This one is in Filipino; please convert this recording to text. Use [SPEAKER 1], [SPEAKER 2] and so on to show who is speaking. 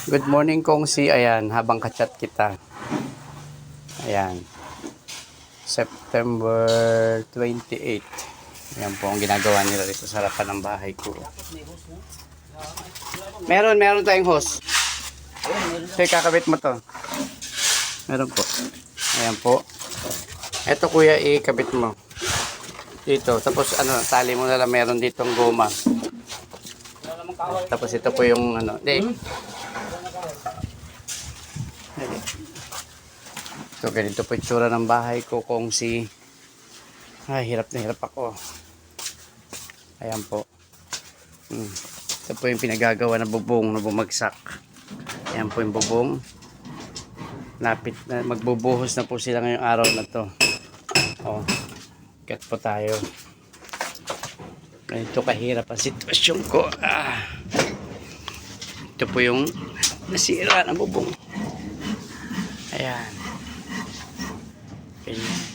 [SPEAKER 1] Good morning kong si, ayan, habang kachat kita. Ayan. September 28. Ayan po ang ginagawa nila dito sa harapan ng bahay ko. Meron tayong hose. So, kakabit mo to. Meron po. Ayan po. Ito kuya, ikabit mo. Dito. Tapos ano, tali mo na lang, meron ditong goma. Tapos ito po yung ano. So, ganito po yung tsura ng bahay ko kung si... Ay, hirap na hirap ako. Ayan po. Ito po yung pinagagawa na bubong na bumagsak. Ayan po yung bubong. Lapit na, magbubuhos na po sila ngayong araw na to. O, kat po tayo. Ganito kahirap ang sitwasyon ko. Ito po yung nasira na bubong. Ayan. Okay.